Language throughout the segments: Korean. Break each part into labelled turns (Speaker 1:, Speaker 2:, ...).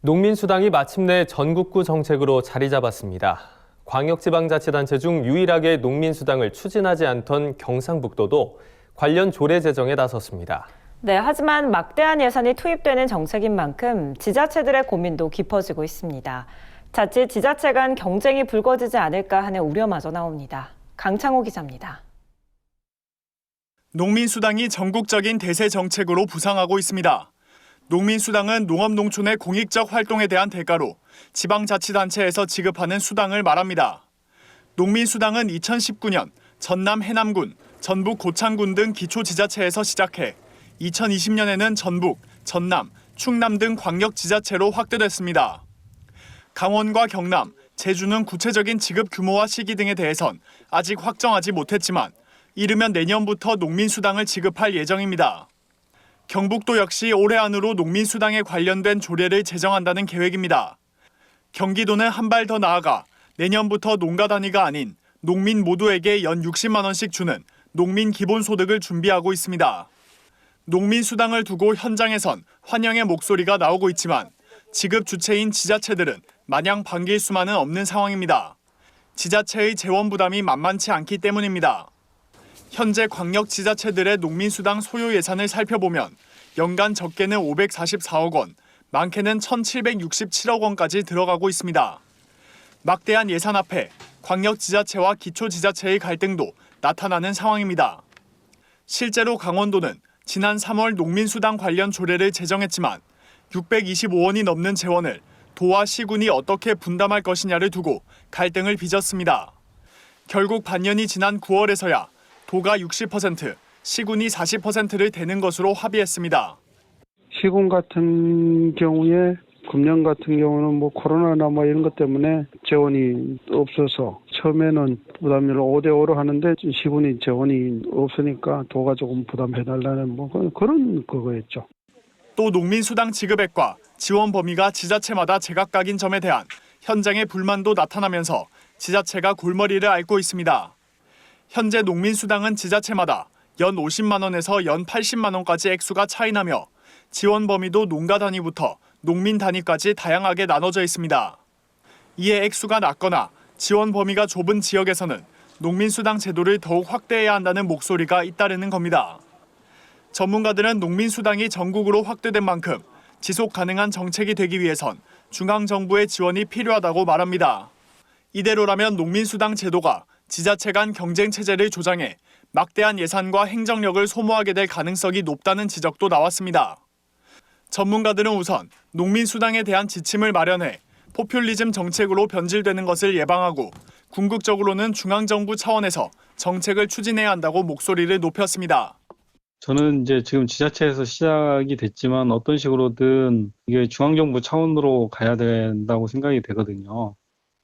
Speaker 1: 농민수당이 마침내 전국구 정책으로 자리 잡았습니다. 광역지방자치단체 중 유일하게 농민수당을 추진하지 않던 경상북도도 관련 조례 제정에 나섰습니다.
Speaker 2: 네, 하지만 막대한 예산이 투입되는 정책인 만큼 지자체들의 고민도 깊어지고 있습니다. 자칫 지자체 간 경쟁이 불거지지 않을까 하는 우려마저 나옵니다. 강창호 기자입니다.
Speaker 3: 농민수당이 전국적인 대세 정책으로 부상하고 있습니다. 농민수당은 농업농촌의 공익적 활동에 대한 대가로 지방자치단체에서 지급하는 수당을 말합니다. 농민수당은 2019년 전남 해남군, 전북 고창군 등 기초지자체에서 시작해 2020년에는 전북, 전남, 충남 등 광역지자체로 확대됐습니다. 강원과 경남, 제주는 구체적인 지급 규모와 시기 등에 대해선 아직 확정하지 못했지만 이르면 내년부터 농민수당을 지급할 예정입니다. 경북도 역시 올해 안으로 농민수당에 관련된 조례를 제정한다는 계획입니다. 경기도는 한 발 더 나아가 내년부터 농가 단위가 아닌 농민 모두에게 연 60만 원씩 주는 농민 기본소득을 준비하고 있습니다. 농민수당을 두고 현장에선 환영의 목소리가 나오고 있지만 지급 주체인 지자체들은 마냥 반길 수만은 없는 상황입니다. 지자체의 재원 부담이 만만치 않기 때문입니다. 현재 광역지자체들의 농민수당 소요 예산을 살펴보면 연간 적게는 544억 원, 많게는 1,767억 원까지 들어가고 있습니다. 막대한 예산 앞에 광역지자체와 기초지자체의 갈등도 나타나는 상황입니다. 실제로 강원도는 지난 3월 농민수당 관련 조례를 제정했지만 625원이 넘는 재원을 도와 시군이 어떻게 분담할 것이냐를 두고 갈등을 빚었습니다. 결국 반년이 지난 9월에서야 도가 60%, 시군이 40%를 대는 것으로 합의했습니다.
Speaker 4: 시군 같은 경우에 금년 같은 경우는 코로나나 이런 것 때문에 재원이 없어서 처음에는 부담률을 5대5로 하는데 시군이 재원이 없으니까 도가 조금 부담해달라는 그런 거였죠.
Speaker 3: 또 농민수당 지급액과 지원 범위가 지자체마다 제각각인 점에 대한 현장의 불만도 나타나면서 지자체가 골머리를 앓고 있습니다. 현재 농민수당은 지자체마다 연 50만 원에서 연 80만 원까지 액수가 차이나며 지원 범위도 농가 단위부터 농민 단위까지 다양하게 나눠져 있습니다. 이에 액수가 낮거나 지원 범위가 좁은 지역에서는 농민수당 제도를 더욱 확대해야 한다는 목소리가 잇따르는 겁니다. 전문가들은 농민수당이 전국으로 확대된 만큼 지속 가능한 정책이 되기 위해선 중앙정부의 지원이 필요하다고 말합니다. 이대로라면 농민수당 제도가 지자체 간 경쟁 체제를 조장해 막대한 예산과 행정력을 소모하게 될 가능성이 높다는 지적도 나왔습니다. 전문가들은 우선 농민수당에 대한 지침을 마련해 포퓰리즘 정책으로 변질되는 것을 예방하고 궁극적으로는 중앙정부 차원에서 정책을 추진해야 한다고 목소리를 높였습니다.
Speaker 5: 저는 지금 지자체에서 시작이 됐지만 어떤 식으로든 이게 중앙정부 차원으로 가야 된다고 생각이 되거든요.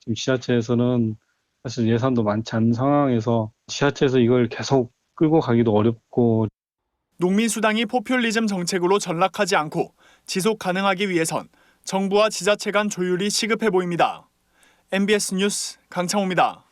Speaker 5: 지금 지자체에서는 사실 예산도 많지 않은 상황에서 지자체에서 이걸 계속 끌고 가기도 어렵고
Speaker 3: 농민수당이 포퓰리즘 정책으로 전락하지 않고 지속 가능하기 위해선 정부와 지자체 간 조율이 시급해 보입니다. MBS 뉴스 강창호입니다.